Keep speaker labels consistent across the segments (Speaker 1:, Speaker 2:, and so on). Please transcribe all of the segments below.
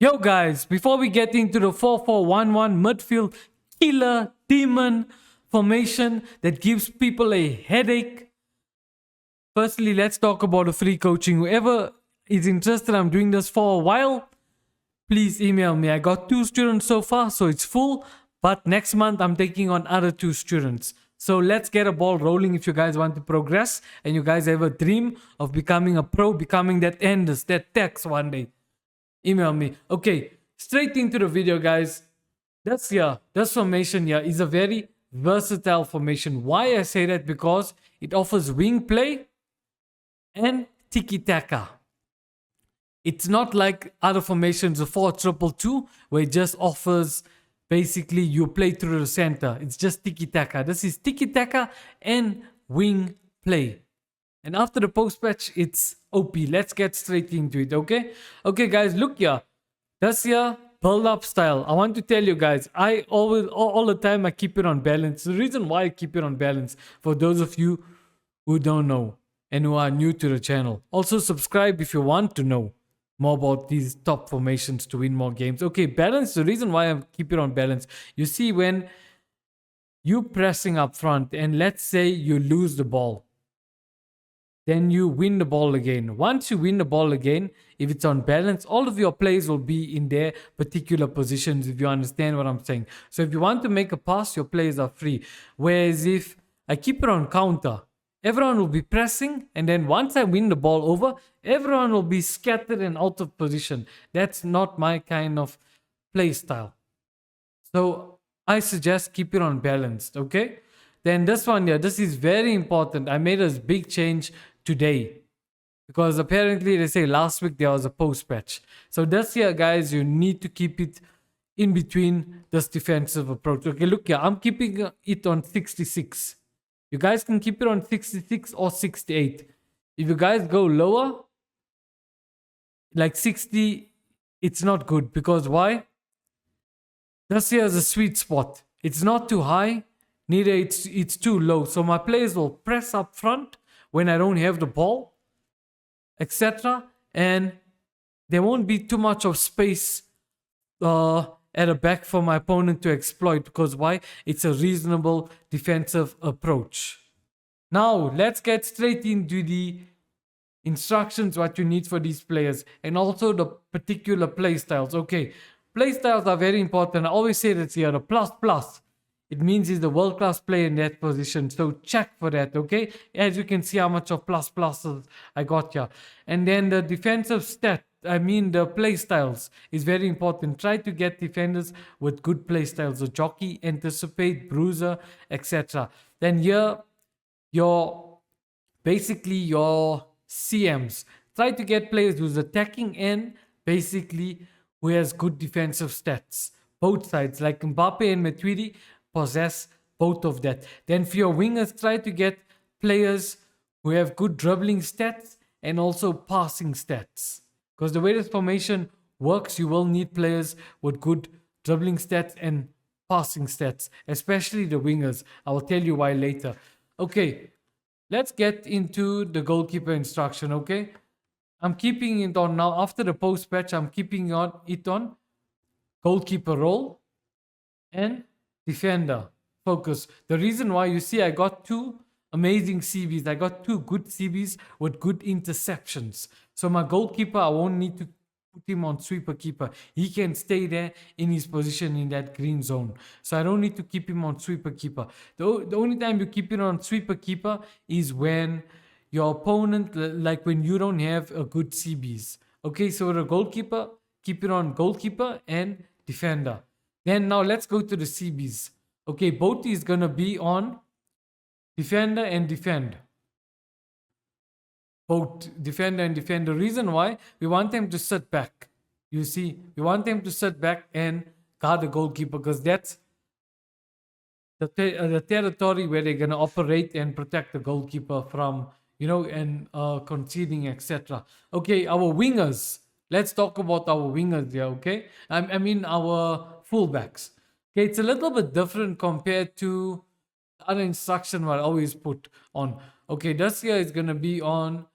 Speaker 1: Yo, guys, before we get into the 4-4-1-1 midfield killer demon formation that gives people a headache, firstly, let's talk about the free coaching. Whoever is interested, I'm doing this for a while. Please email me. I got 2 students so far, so it's full. But next month, I'm taking on other 2 students. So let's get a ball rolling if you guys want to progress and you guys have a dream of becoming a pro, becoming that Enders, that Tex one day. Email me. Okay, straight into the video, guys. This formation here is a very versatile formation. Why I say that? Because it offers wing play and tiki-taka. It's not like other formations, the 4-2-2, where it just offers basically you play through the center. It's just tiki-taka. This is tiki-taka and wing play. And after the post patch, it's OP. Let's get straight into it, okay? Okay, guys, look here. This here, build up style. I want to tell you guys, I always, all the time, I keep it on balance. The reason why I keep it on balance, for those of you who don't know and who are new to the channel. Also, subscribe if you want to know more about these top formations to win more games. Okay, balance. The reason why I keep it on balance, you see, when you pressing up front and let's say you lose the ball, then you win the ball again. Once you win the ball again, if it's on balance, all of your plays will be in their particular positions, if you understand what I'm saying. So if you want to make a pass, your plays are free. Whereas if I keep it on counter, everyone will be pressing, and then once I win the ball over, everyone will be scattered and out of position. That's not my kind of play style. So I suggest keep it on balanced, okay? Then this one here, this is very important. I made a big change today because apparently they say last week there was a post patch. So this here, guys, you need to keep it in between this defensive approach. Okay, look here, I'm keeping it on 66. You guys can keep it on 66 or 68. If you guys go lower, like 60, it's not good because why? This here is a sweet spot. It's not too high, neither it's too low. So my players will press up front when I don't have the ball, etc. And there won't be too much of space at the back for my opponent to exploit because why? It's a reasonable defensive approach. Now let's get straight into the instructions, what you need for these players, and also the particular play styles. Okay, play styles are very important. I always say that here, the plus. It means he's the world-class player in that position. So check for that, okay? As you can see how much of plus I got here. And then the defensive the play styles is very important. Try to get defenders with good play styles. So jockey, anticipate, bruiser, etc. Then here, your CMs. Try to get players who's attacking and basically who has good defensive stats. Both sides, like Mbappe and Matuidi, possess both of that. Then for your wingers, try to get players who have good dribbling stats and also passing stats. Because the way this formation works, you will need players with good dribbling stats and passing stats, especially the wingers. I will tell you why later. Okay, let's get into the goalkeeper instruction, okay? I'm keeping it on now. After the post patch, I'm keeping it on goalkeeper role and defender focus. The reason why, you see, I got 2 amazing CBs. I got 2 good CBs with good interceptions. So my goalkeeper, I won't need to put him on sweeper keeper. He can stay there in his position in that green zone. So I don't need to keep him on sweeper keeper. The only time you keep it on sweeper keeper is when your opponent, like when you don't have a good CBs. Okay, so the goalkeeper, keep it on goalkeeper and defender. Then now let's go to the CBs. Okay, both is gonna be on defender and defend. Both defender and defend. The reason why, we want them to sit back. You see, we want them to sit back and guard the goalkeeper because that's the territory where they're gonna operate and protect the goalkeeper from, and conceding, etc. Okay, our wingers. Let's talk about our wingers here, okay? I mean our fullbacks. Okay, it's a little bit different compared to the other instruction what I always put on. Okay, this here is gonna be on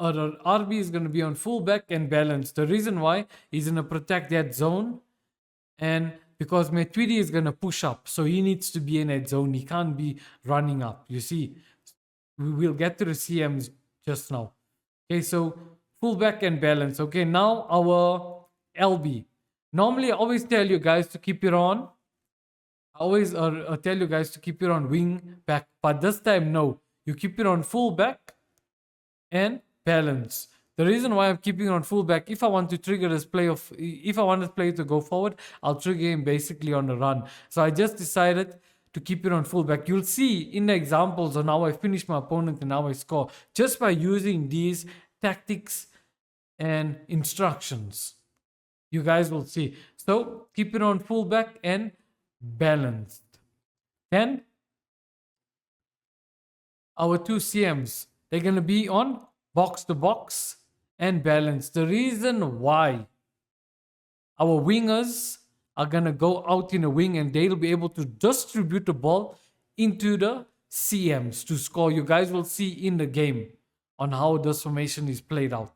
Speaker 1: RB is going to be on fullback and balance. The reason why he's going to protect that zone, and because Matuidi is going to push up, so he needs to be in that zone. He can't be running up. You see, we will get to the CMs just now. Okay, so fullback and balance. Okay, now our LB. Normally, I always tell you guys to keep it on. I always tell you guys to keep it on wing back, but this time no. You keep it on fullback and balance. The reason why I'm keeping it on fullback, if I want to trigger this play of, if I want this play to go forward, I'll trigger him basically on the run. So I just decided to keep it on fullback. You'll see in the examples on how I finish my opponent and how I score, just by using these tactics and instructions. You guys will see. So keep it on fullback and balanced. Then our two CMs, they're going to be on box to box and balanced. The reason why our wingers are going to go out in a wing and they'll be able to distribute the ball into the CMs to score. You guys will see in the game on how this formation is played out.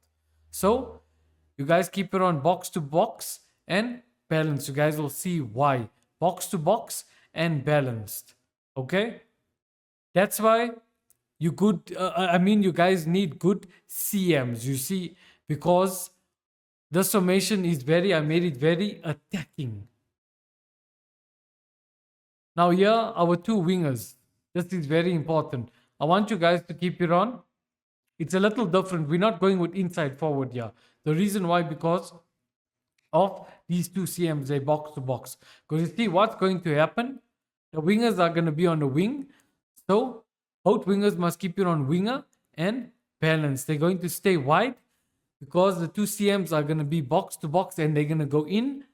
Speaker 1: So you guys keep it on box to box and balanced. You guys will see why. Box to box and balanced. Okay? That's why you guys need good CMs. You see, because this formation is I made it very attacking. Now here, our two wingers. This is very important. I want you guys to keep it on. It's a little different. We're not going with inside forward here. The reason why, because of these two CMs, they box to box. Because you see what's going to happen. The wingers are going to be on the wing. So both wingers must keep it on winger and balance. They're going to stay wide because the two CMs are going to be box to box and they're going to go in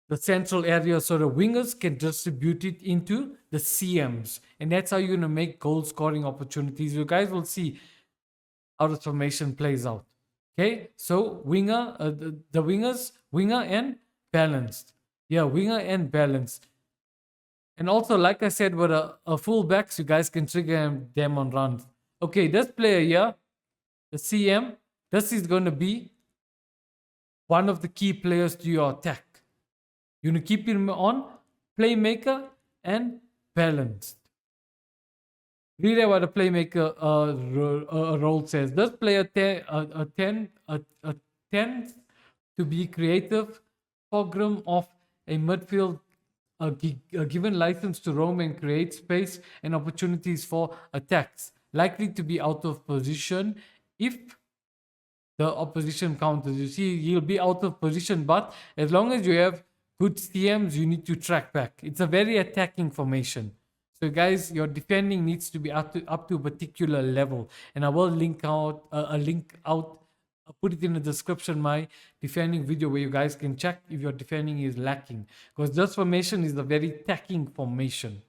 Speaker 1: the central area so the wingers can distribute it into the CMs. And that's how you're going to make goal scoring opportunities. You guys will see how the formation plays out. Okay, so winger, the wingers, winger and balanced. Yeah, winger and balanced. And also, like I said, with a fullbacks, you guys can trigger them on runs. Okay, this player here, the CM, this is going to be one of the key players to your attack. You're going to keep him on playmaker and balanced. Read out what the playmaker role says. This player tends to be creative, program of a midfield, given license to roam and create space and opportunities for attacks, likely to be out of position if the opposition counters. You see, he'll be out of position, but as long as you have good CMs, you need to track back. It's a very attacking formation. So guys, your defending needs to be up to a particular level. And I will link out I'll put it in the description, my defending video, where you guys can check if your defending is lacking. Because this formation is a very attacking formation.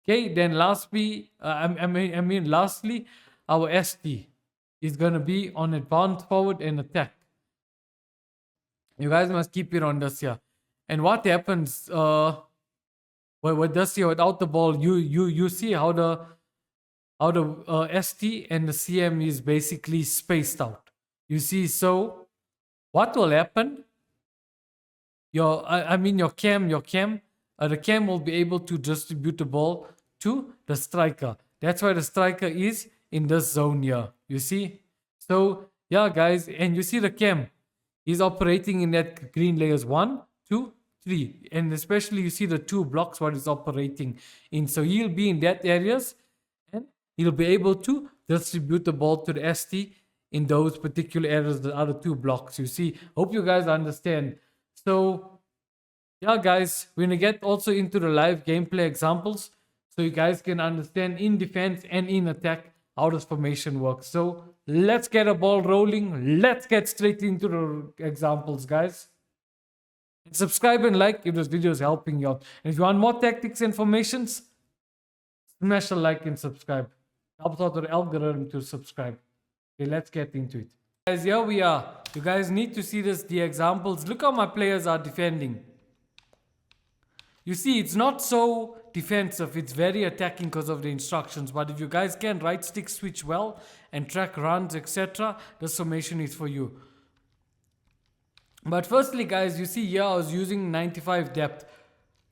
Speaker 1: Okay, then lastly, lastly, our ST is going to be on advance forward and attack. You guys must keep it on this here. And what happens with this here without the ball, you see how the ST and the CM is basically spaced out. You see, so what will happen? The cam will be able to distribute the ball to the striker. That's why the striker is in this zone here. You see? So yeah, guys, and you see the cam is operating in that green layers 1, 2, 3, and especially you see the 2 blocks what is operating in. So he'll be in that areas and he'll be able to distribute the ball to the ST in those particular areas, the other 2 blocks. You see, hope you guys understand. So yeah, guys, we're gonna get also into the live gameplay examples so you guys can understand in defense and in attack how this formation works. So let's get a ball rolling. Let's get straight into the examples, guys. And subscribe and like if this video is helping you out. And if you want more tactics and formations, smash a like and subscribe. Helps out the algorithm to subscribe. Okay, let's get into it. Guys, here we are. You guys need to see the examples. Look how my players are defending. You see, it's not so defensive, it's very attacking because of the instructions. But if you guys can right stick switch well and track runs, etc., this formation is for you. But firstly, guys, you see here I was using 95 depth.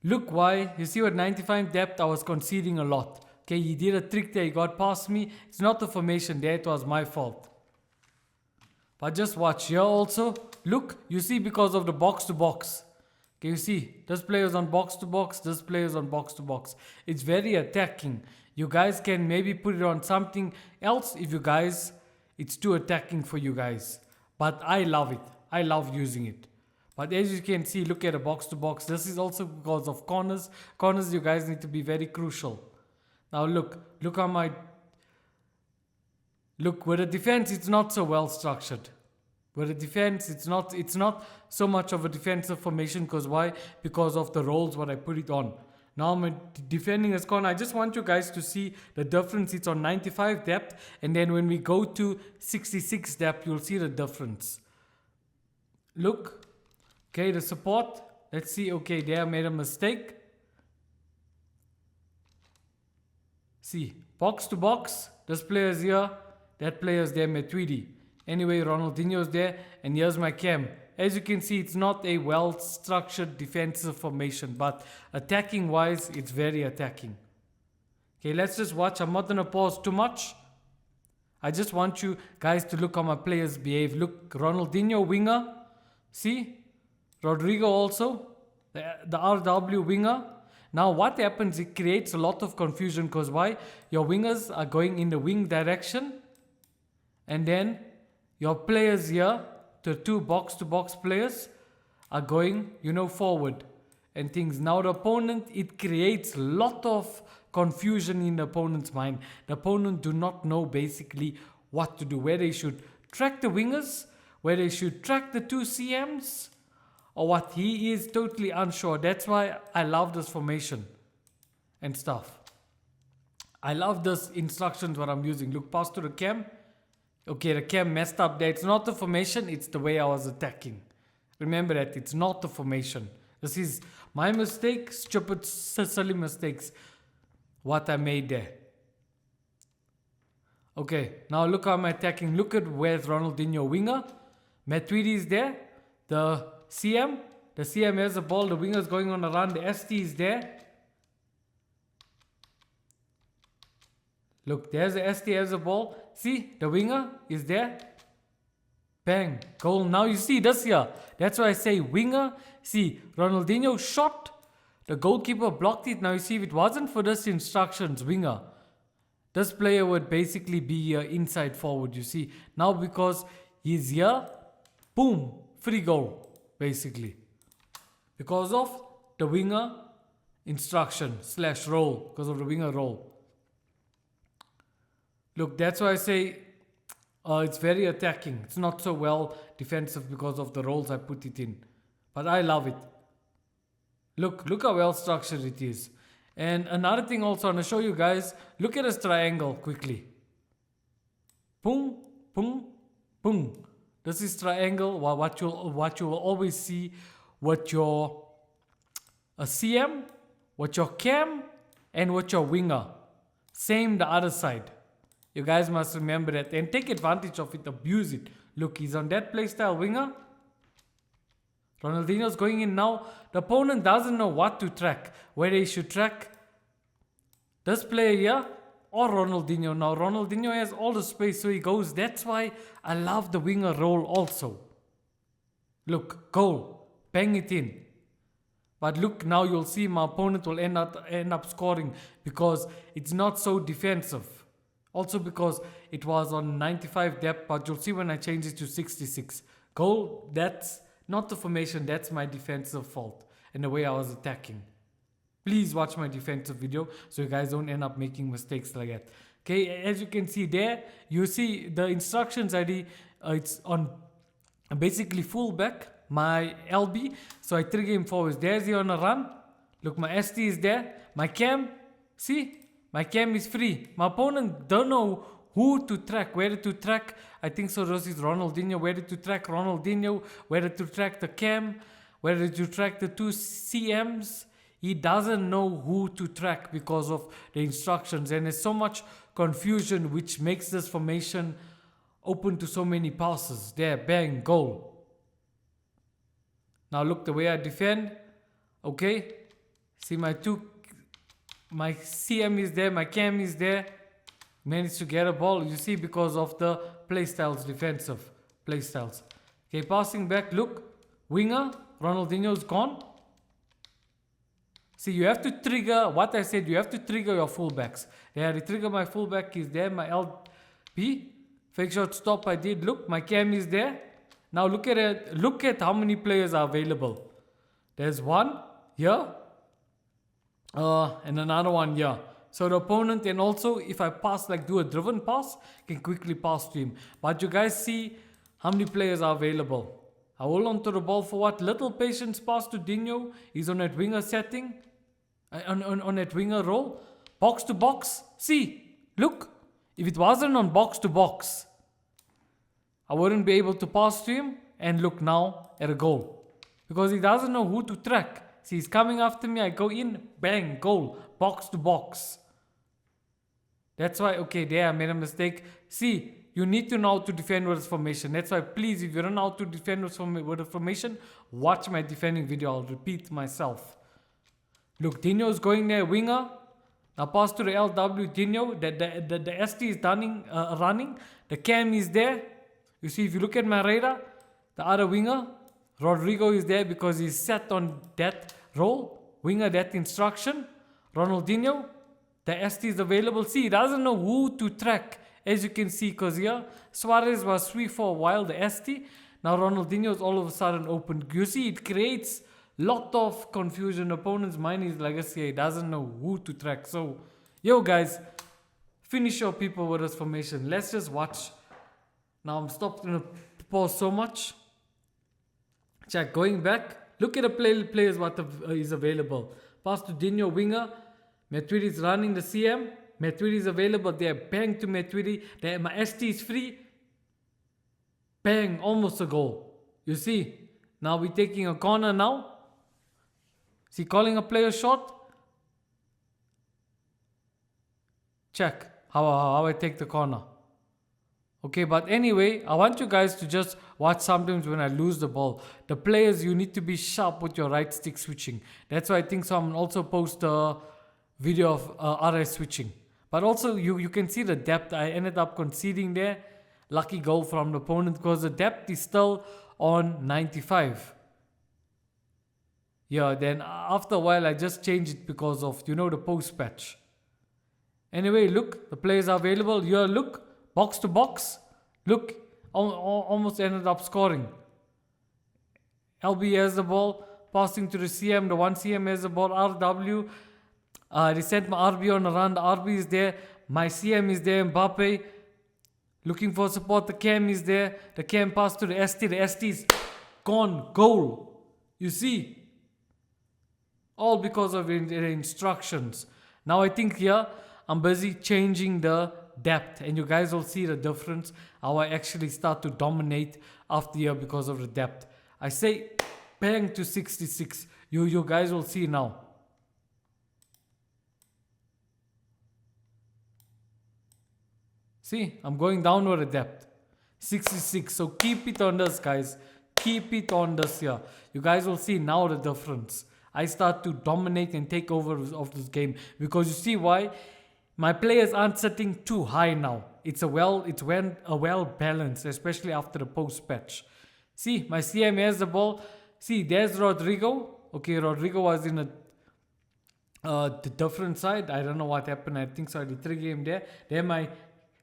Speaker 1: Look why. You see with 95 depth, I was conceding a lot. Okay, he did a trick there, he got past me. It's not the formation there, it was my fault. But just watch here also. Look, you see because of the box to box. Okay, you see, this player is on box to box, this player is on box to box. It's very attacking. You guys can maybe put it on something else if you guys, it's too attacking for you guys. But I love it. I love using it. But as you can see, look at the box to box. This is also because of corners. Corners, you guys need to be very crucial. Now look how my, look with the defense, it's not so well structured. With the defense, it's not so much of a defensive formation. Because why? Because of the roles what I put it on. Now I'm defending as corner. I just want you guys to see the difference. It's on 95 depth, and then when we go to 66 depth, you'll see the difference. Look, okay, the support. Let's see. Okay, there I made a mistake. See, box to box. This player is here. That player is there, Matuidi. Anyway, Ronaldinho is there, and here's my cam. As you can see, it's not a well-structured defensive formation, but attacking-wise, it's very attacking. Okay, let's just watch. I'm not going to pause too much. I just want you guys to look how my players behave. Look, Ronaldinho, winger. See? Rodrigo also, the RW winger. Now what happens, it creates a lot of confusion because why? Your wingers are going in the wing direction, and then your players here, the two box-to-box players, are going, forward and things. Now the opponent, it creates a lot of confusion in the opponent's mind. The opponent do not know basically what to do, where they should track the wingers, where they should track the two CMs, or what. He is totally unsure. That's why I love this formation and stuff. I love this instructions what I'm using. Look, pass to the cam. Okay, the cam messed up there. It's not the formation, it's the way I was attacking. Remember that, it's not the formation. This is my mistake, stupid, silly mistakes, what I made there. Okay, now look how I'm attacking. Look at where's Ronaldinho winger. Matuidi is there. The CM has the ball. The winger is going on a run. The ST is there. Look, there's the ST has the ball. See, the winger is there. Bang, goal. Now you see this here. That's why I say winger. See, Ronaldinho shot. The goalkeeper blocked it. Now you see, if it wasn't for this instructions, winger, this player would basically be inside forward, you see. Now because he's here, boom, free goal, basically. Because of the winger instruction / role, because of the winger role. Look, that's why I say it's very attacking. It's not so well defensive because of the roles I put it in. But I love it. Look how well structured it is. And another thing also, I'm going to show you guys. Look at this triangle quickly. Boom, boom, boom. This is triangle. What you will always see with your CM, with your cam, and with your winger. Same the other side. You guys must remember that and take advantage of it, abuse it. Look, he's on that playstyle winger. Ronaldinho's going in now. The opponent doesn't know what to track, whether he should track this player here or Ronaldinho. Now Ronaldinho has all the space, so he goes. That's why I love the winger role also. Look, goal, bang it in. But look, now you'll see my opponent will end up scoring because it's not so defensive. Also because it was on 95 depth, but you'll see when I change it to 66. Goal, that's not the formation, that's my defensive fault and the way I was attacking. Please watch my defensive video so you guys don't end up making mistakes like that. Okay, as you can see there, you see the instructions ID, it's on basically fullback, my LB. So I trigger him forwards. There's he on a run. Look, my ST is there. My cam, see? My cam is free. My opponent don't know who to track, where to track. I think so this is Ronaldinho. Where to track Ronaldinho, where to track the cam, where to track the two CMs. he doesn't know who to track because of the instructions, and there's so much confusion which makes this formation open to so many passes. There, bang, goal. Now look the way I defend. Okay, see my CM is there, my cam is there. Managed to get a ball, you see, because of the playstyles, defensive playstyles. Okay, passing back, look, winger, Ronaldinho's gone. See, you have to trigger, what I said, you have to trigger your fullbacks. Yeah, I trigger my fullback is there, my LB, fake shot stop I did, look, my cam is there. Now look at it, look at how many players are available. There's one here, and another one here. So the opponent, and also if I pass, like do a driven pass, can quickly pass to him. But you guys see how many players are available. I hold on to the ball for what? Little patience pass to Dinho. He's on that winger setting. On that winger role. Box to box. See, look. If it wasn't on box to box, I wouldn't be able to pass to him. And look now at a goal. Because he doesn't know who to track. See, he's coming after me. I go in. Bang. Goal. Box to box. That's why, okay, there I made a mistake. See, you need to know how to defend with this formation. That's why, please, if you don't know how to defend with the formation, watch my defending video. I'll repeat myself. Look, Dinho is going there, winger. Now pass to the LW, Dinho. The ST is running. The cam is there. You see, if you look at my radar, the other winger, Rodrigo is there because he's set on that role. Winger, that instruction. Ronaldinho. The ST is available. See, he doesn't know who to track. As you can see, because here, Suarez was free for a while, the ST. Now Ronaldinho is all of a sudden open. You see, it creates lot of confusion. Opponent's mind is like, he doesn't know who to track. So, yo guys, finish your people with this formation. Let's just watch. Now I'm stopped in the pause so much. Check, going back. Look at the players what is available. Pass to Dinho, winger. Matuidi is running the CM. Matuidi is available there. Bang to Matuidi. There, my ST is free. Bang, almost a goal. You see, now we're taking a corner now. See, calling a player shot. Check how I take the corner. Okay, but anyway, I want you guys to just watch sometimes when I lose the ball. The players, you need to be sharp with your right stick switching. That's why I think someone also post a video of RS switching. But also, you can see the depth. I ended up conceding there. Lucky goal from the opponent because the depth is still on 95. Yeah, then after a while, I just changed it because of, the post patch. Anyway, look, the players are available. Here, look, box to box. Look, almost ended up scoring. LB has the ball, passing to the CM. The one CM has the ball, RW. They sent my RB on a run. The RB is there. My CM is there. Mbappe looking for support. The cam is there. The cam passed to the ST. The ST is gone. Goal. You see? All because of the instructions. Now I think here I'm busy changing the depth. And you guys will see the difference. How I actually start to dominate after here because of the depth. I say bang to 66. You guys will see now. See, I'm going down with the depth. 66. So keep it on this, guys. Keep it on this here. You guys will see now the difference. I start to dominate and take over of this game. Because you see why? My players aren't sitting too high now. It's well balanced, especially after the post patch. See, my CM has the ball. See, there's Rodrigo. Okay, Rodrigo was in the different side. I don't know what happened. I think so. I did trigger him there. Then my...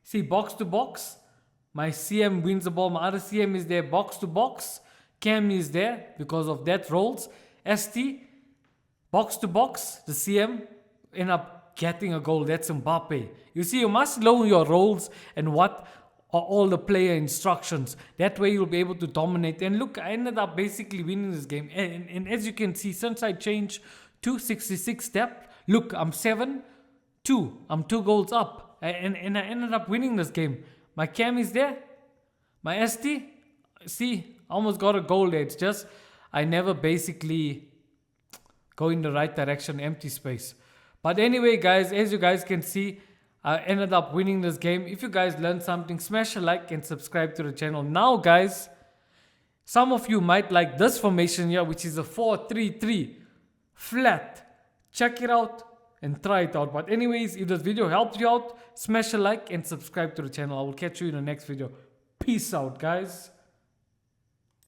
Speaker 1: See, box to box. My CM wins the ball. My other CM is there. Box to box. Cam is there because of that rolls. ST. Box to box. The CM end up getting a goal. That's Mbappe. You see, you must know your roles and what are all the player instructions. That way you'll be able to dominate. And look, I ended up basically winning this game. And as you can see, since I changed to 66 step, look, I'm 7-2. I'm 2 goals up. And I ended up winning this game. My cam is there. My ST. See, almost got a goal there. It's just, I never basically go in the right direction, empty space. But anyway, guys, as you guys can see, I ended up winning this game. If you guys learned something, smash a like and subscribe to the channel. Now, guys, some of you might like this formation here, which is a 4-3-3 flat. Check it out and try it out. But anyways, if this video helped you out, smash a like and subscribe to the channel. I will catch you in the next video. Peace out, guys.